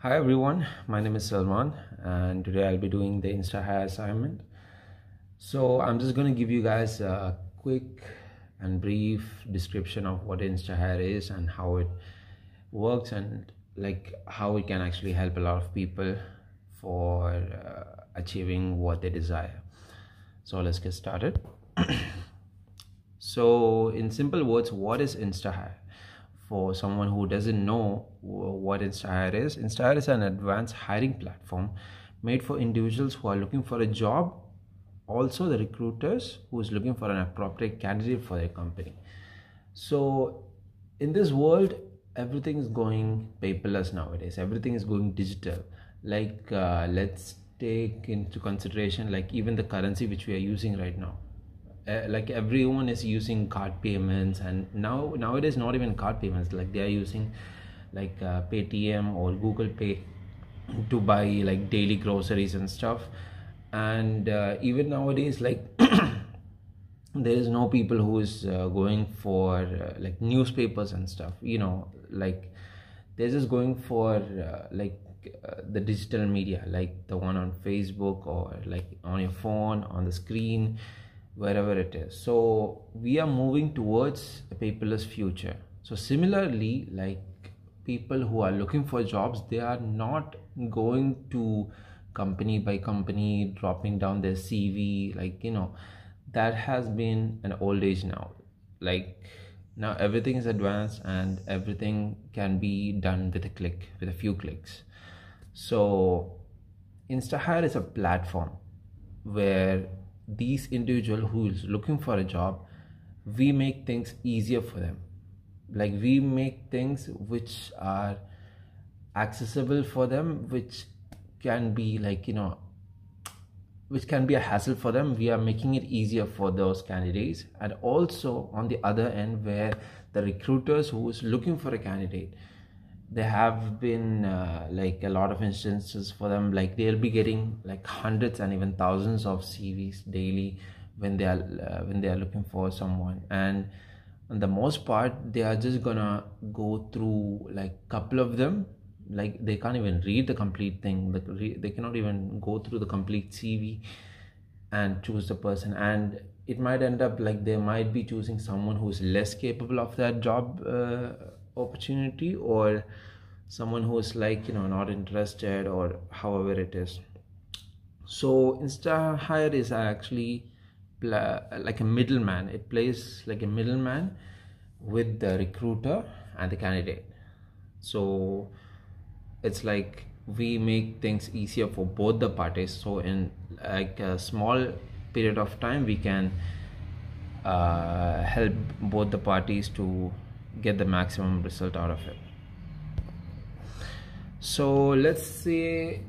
Hi everyone, my name is Salman and today I'll be doing the instahyre assignment. So I'm just going to give you guys a quick and brief description of what instahyre is and how it works, and like how it can actually help a lot of people for achieving what they desire. So let's get started. So in simple words, what is instahyre? For someone who doesn't know what instahyre is an advanced hiring platform made for individuals who are looking for a job, also the recruiters who is looking for an appropriate candidate for their company. So in this world, everything is going paperless nowadays, everything is going digital. Let's take into consideration like even the currency which we are using right now. Like everyone is using card payments, and nowadays not even card payments, like they are using like Paytm or Google Pay to buy like daily groceries and stuff. And even nowadays, like there is no people who is going for like newspapers and stuff, like they're just going for the digital media, like the one on Facebook or like on your phone, on the screen, wherever it is. So we are moving towards a paperless future. So similarly, like people who are looking for jobs, they are not going to company by company dropping down their CV, that has been an old age now. Like now everything is advanced and everything can be done with a click, with a few clicks. So instahyre is a platform where these individual who is looking for a job, we make things easier for them. Like we make things which are accessible for them, which can be which can be a hassle for them. We are making it easier for those candidates. And also on the other end, where the recruiters who is looking for a candidate, there have been like a lot of instances for them, like they'll be getting like hundreds and even thousands of CVs daily when they are looking for someone. And on the most part, they are just gonna go through like couple of them. Like they can't even read the complete thing, they cannot even go through the complete CV and choose the person. And it might end up like they might be choosing someone who's less capable of that job opportunity, or someone who's not interested, or however it is. So instahyre is actually like a middleman. It plays like a middleman with the recruiter and the candidate. So it's like we make things easier for both the parties. So in like a small period of time, we can help both the parties to get the maximum result out of it. So let's say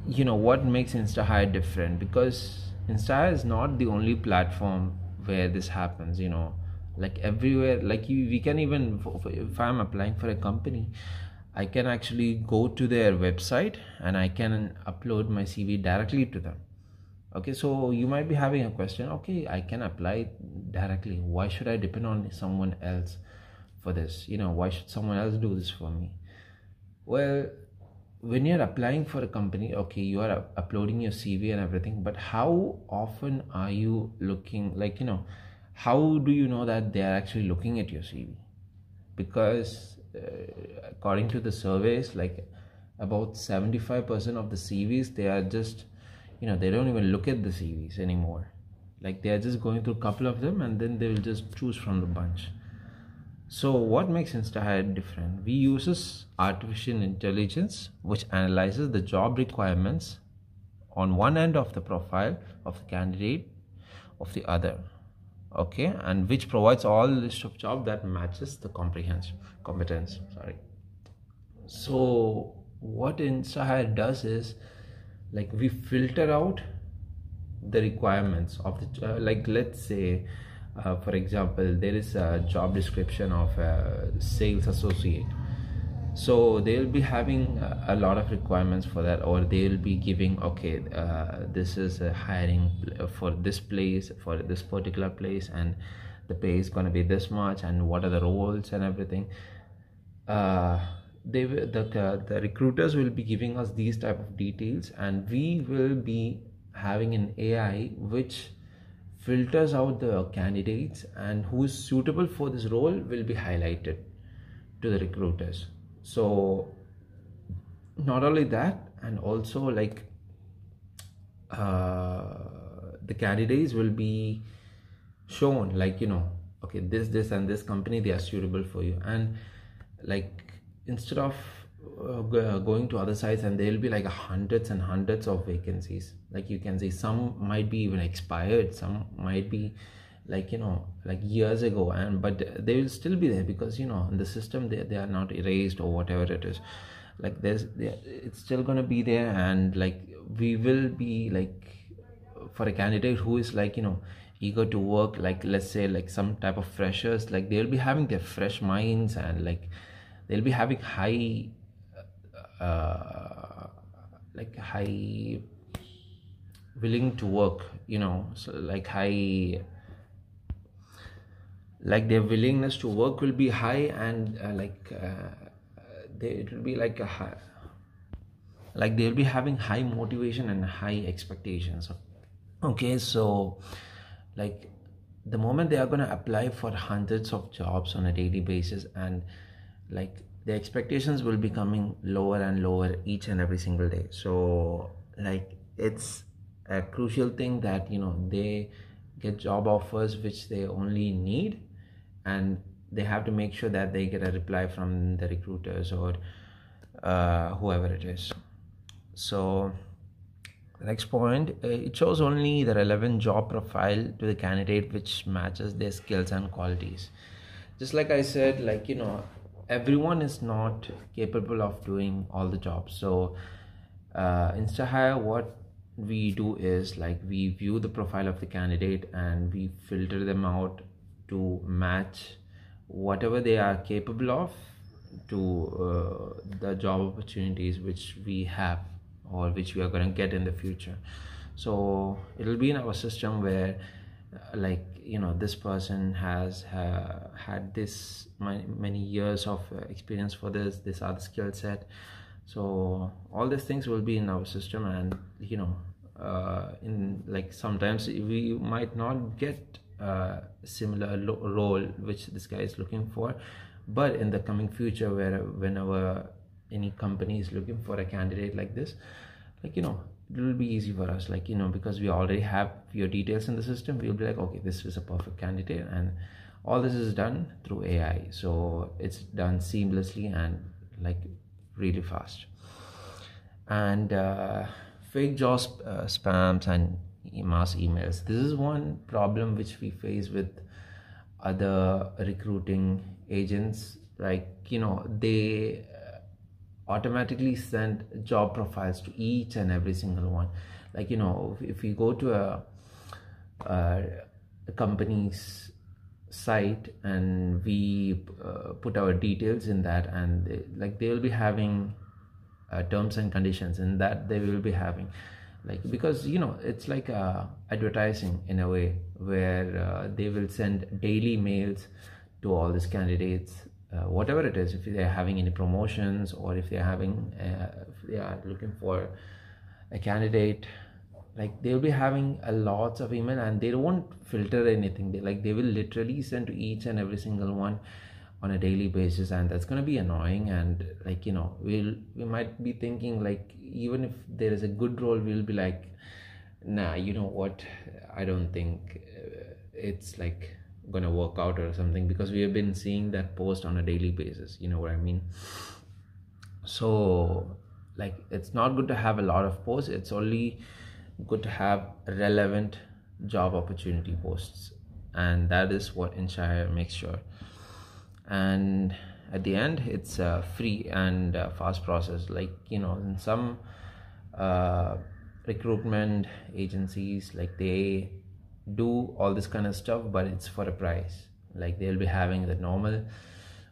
what makes instahyre different, because instahyre is not the only platform where this happens. Like everywhere, like we can even, if I'm applying for a company, I can actually go to their website and I can upload my CV directly to them. Okay, so you might be having a question, okay, I can apply directly, why should I depend on someone else for this? Why should someone else do this for me? Well, when you're applying for a company, okay, you are uploading your CV and everything, but how often are you looking, how do you know that they are actually looking at your CV? Because according to the surveys, like about 75% of the CVs, they are just they don't even look at the CVs anymore. Like they are just going through a couple of them and then they will just choose from the bunch. So what makes instahyre different? We uses artificial intelligence, which analyzes the job requirements on one end of the profile of the candidate of the other, okay, and which provides all list of job that matches the competence. So what instahyre does is, like, we filter out the requirements of the like let's say for example, there is a job description of a sales associate. So they'll be having a lot of requirements for that, or they'll be giving, okay, this is a hiring for this place, for this particular place, and the pay is going to be this much, and what are the roles and everything. the recruiters will be giving us these type of details, and we will be having an AI which filters out the candidates, and who is suitable for this role will be highlighted to the recruiters. So not only that, and also like the candidates will be shown, like, okay, this and this company, they are suitable for you. And like, instead of going to other sites, and there will be like hundreds and hundreds of vacancies, like you can see some might be even expired, some might be like, like years ago, and but they will still be there, because in the system they are not erased or whatever it is. Like it's still gonna be there. And like, we will be like, for a candidate who is like, eager to work, like let's say like some type of freshers, like they'll be having their fresh minds, and like they'll be having high high willing to work, so like high, like their willingness to work will be high. And it will be like a high, like they'll be having high motivation and high expectations. Okay, so like the moment they are going to apply for hundreds of jobs on a daily basis, and like the expectations will be coming lower and lower each and every single day. So like, it's a crucial thing that they get job offers which they only need, and they have to make sure that they get a reply from the recruiters or whoever it is. So the next point, it shows only the relevant job profile to the candidate which matches their skills and qualities. Just like I said, like, everyone is not capable of doing all the jobs. So instahyre, what we do is like, we view the profile of the candidate and we filter them out to match whatever they are capable of to the job opportunities which we have, or which we are going to get in the future. So it'll be in our system where like, this person has had this many years of experience for this other skill set. So all these things will be in our system, and in like, sometimes we might not get a similar role which this guy is looking for, but in the coming future, whenever any company is looking for a candidate like this, like, it will be easy for us, like, because we already have your details in the system. We'll be like, okay, this is a perfect candidate, and all this is done through AI, so it's done seamlessly and like really fast. And fake job spams and mass emails, this is one problem which we face with other recruiting agents. Like, they automatically send job profiles to each and every single one. Like, if we go to a company's site and we put our details in that, and they will be having terms and conditions in that. They will be having, like, because it's like advertising in a way, where they will send daily mails to all these candidates, whatever it is, if they are having any promotions, or if they are having if they are looking for a candidate, like they'll be having a lots of email, and they won't filter anything. They will literally send to each and every single one on a daily basis, and that's going to be annoying. And like, we might be thinking, like, even if there is a good role, we'll be like, nah, you know what, I don't think it's like gonna work out or something, because we have been seeing that post on a daily basis, you know what I mean. So like, it's not good to have a lot of posts. It's only good to have relevant job opportunity posts, and that is what instahyre makes sure. And at the end, it's a free and fast process. Like, in some recruitment agencies, like, they do all this kind of stuff, but it's for a price. Like, they'll be having the normal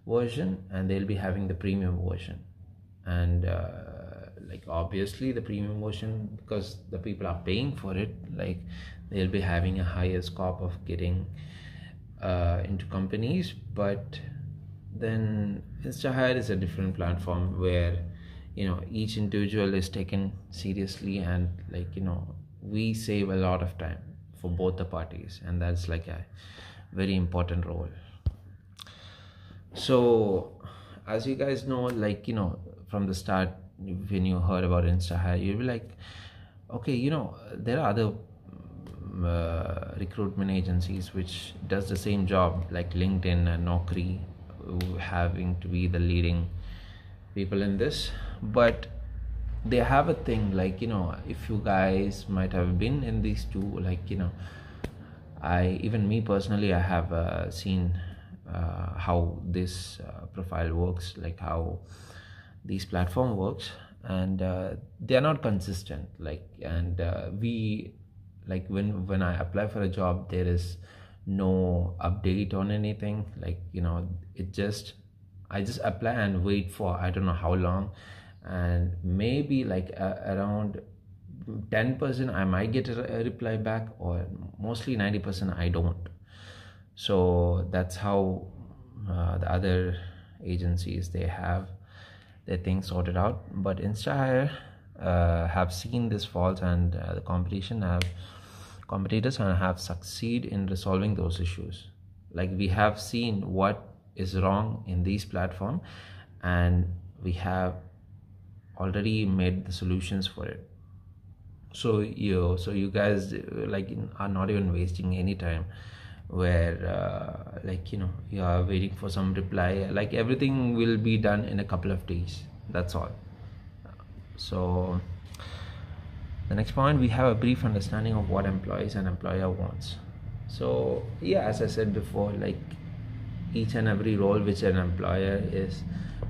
version, and they'll be having the premium version. And like, obviously the premium version, because the people are paying for it, like, they'll be having a higher scope of getting into companies. But then instahyre is a different platform where each individual is taken seriously, and we save a lot of time for both the parties, and that's like a very important role. So as you guys know, from the start, when you heard about instahyre, you'll be like, okay, there are other recruitment agencies which does the same job, like LinkedIn and Naukri, having to be the leading people in this. But they have a thing, if you guys might have been in these two, even me personally, I have seen how this profile works, like how these platform works, and they are not consistent, and we when I apply for a job, there is no update on anything, I just apply and wait for I don't know how long, and maybe around 10% I might get a reply back, or mostly 90% I don't. So that's how the other agencies, they have their things sorted out. But instahyre have seen this fault, and the competitors have succeeded in resolving those issues. We have seen what is wrong in these platform, and we have already made the solutions for it. So you guys are not even wasting any time where you are waiting for some reply. Everything will be done in a couple of days, that's all. So the next point, we have a brief understanding of what employees and employer wants. So yeah, as I said before, each and every role which an employer is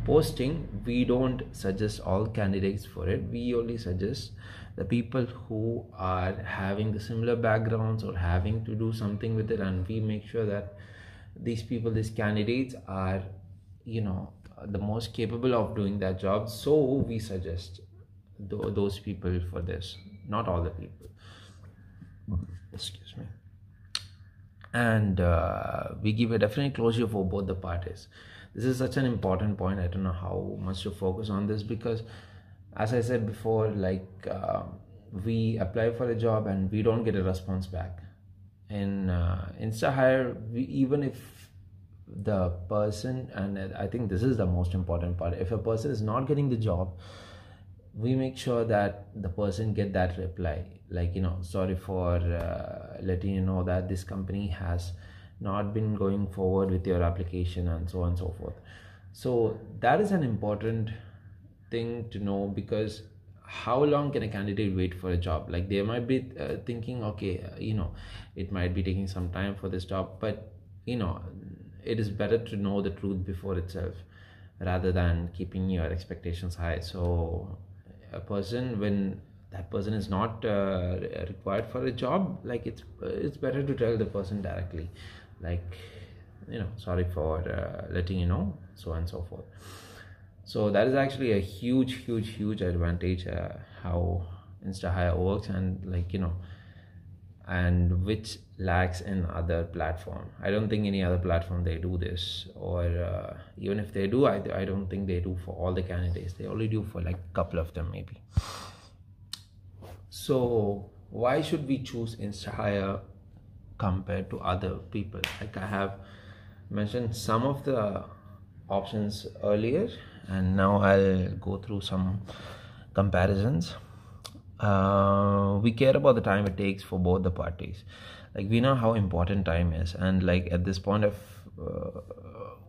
posting, we don't suggest all candidates for it. We only suggest the people who are having the similar backgrounds or having to do something with it, and we make sure that these candidates are the most capable of doing that job. So we suggest those people for this, not all the people. Excuse me. And we give a definite closure for both the parties. This is such an important point. I don't know how much to focus on this, because as I said before, we apply for a job and we don't get a response back. In instahyre, even if the person, and I think this is the most important part, if a person is not getting the job, we make sure that the person get that reply, sorry for letting you know that this company has not been going forward with your application, and so on and so forth. So that is an important thing to know, because how long can a candidate wait for a job? They might be thinking, okay, it might be taking some time for this job, but it is better to know the truth before itself, rather than keeping your expectations high. So a person, when that person is not required for a job, it's better to tell the person directly, sorry for letting you know, so on and so forth. So that is actually a huge advantage, how instahyre works, and and which lacks in other platform. I don't think any other platform they do this, or even if they do, I don't think they do for all the candidates. They only do for a couple of them maybe. So why should we choose instahyre compared to other people? I have mentioned some of the options earlier, and now I'll go through some comparisons. We care about the time it takes for both the parties. We know how important time is, and at this point of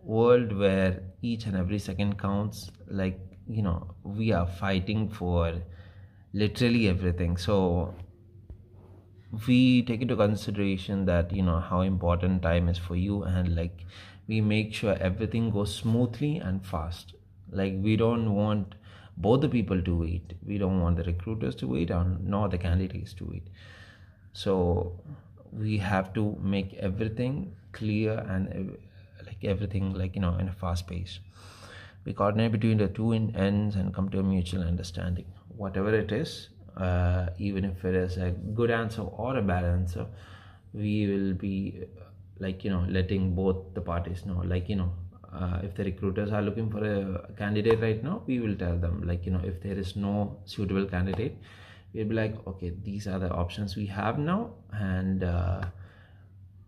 world where each and every second counts, we are fighting for literally everything. So we take into consideration that how important time is for you, and we make sure everything goes smoothly and fast. We don't want both the people to wait. We don't want the recruiters to wait, nor the candidates to wait. So we have to make everything clear, and everything in a fast pace. We coordinate between the two ends and come to a mutual understanding. Whatever it is, even if it is a good answer or a bad answer, we will be letting both the parties know, if the recruiters are looking for a candidate right now, we will tell them, like, if there is no suitable candidate, we'll be like, okay, these are the options we have now, and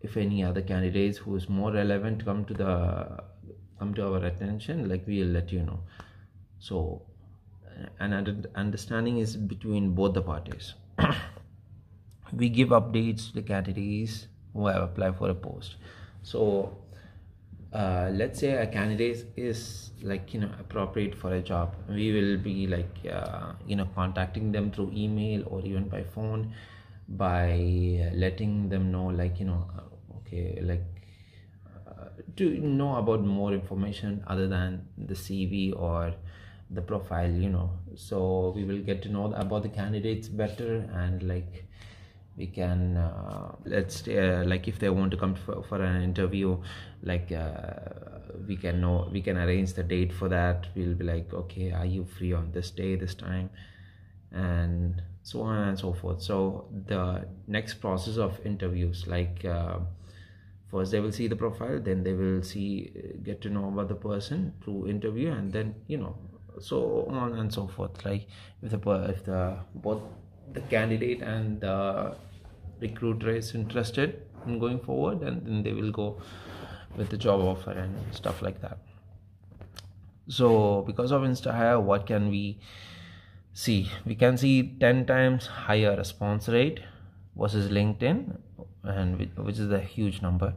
if any other candidates who is more relevant come to our attention, like, we'll let you know. So an understanding is between both the parties. We give updates to the candidates who have applied for a post. So let's say a candidate is, like, appropriate for a job, we will be like contacting them through email or even by phone, by letting them know, like, okay, like, to know about more information other than the CV or the profile. So we will get to know about the candidates better, and like, we can like, if they want to come for an interview, like, we can arrange the date for that. We'll be like, okay, are you free on this day, this time, and so on and so forth. So the next process of interviews, like, first they will see the profile, then they will get to know about the person through interview, and then so on and so forth. Like, if both the candidate and the recruiter is interested in going forward, and then they will go with the job offer and stuff like that. So because of instahyre, what can we see? We can see 10 times higher response rate versus LinkedIn, and which is a huge number.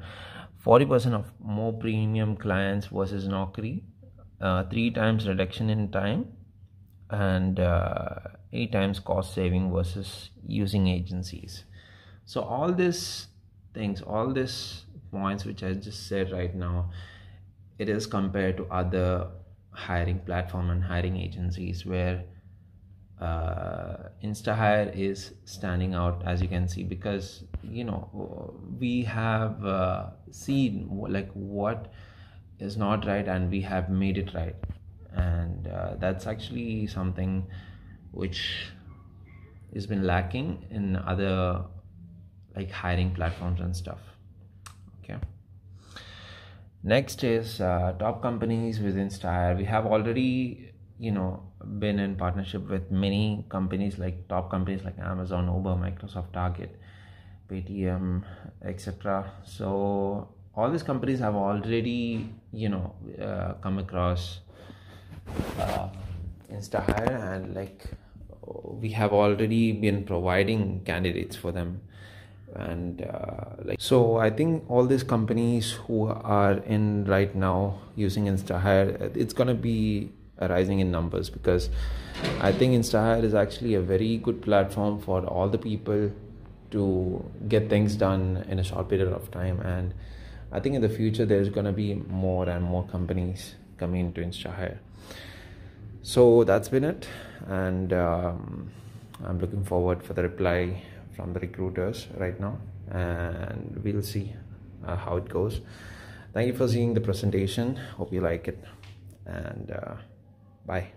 40% of more premium clients versus Naukri, 3 times reduction in time, and 8 times cost saving versus using agencies. So all these things, all these points which I just said right now, it is compared to other hiring platform and hiring agencies, where instahyre is standing out, as you can see, because we have seen like what is not right, and we have made it right, and that's actually something which has been lacking in other like hiring platforms and stuff. Okay, next is top companies with instahyre. We have already been in partnership with many companies, like top companies like Amazon, Uber, Microsoft, Target, Paytm, etc. So all these companies have already come across instahyre, and like, we have already been providing candidates for them, and so I think all these companies who are in right now using instahyre, it's gonna be rising in numbers, because I think instahyre is actually a very good platform for all the people to get things done in a short period of time. And I think in the future there's going to be more and more companies coming into instahyre. So that's been it, and I'm looking forward for the reply from the recruiters right now, and we'll see how it goes. Thank you for seeing the presentation. Hope you like it, and bye.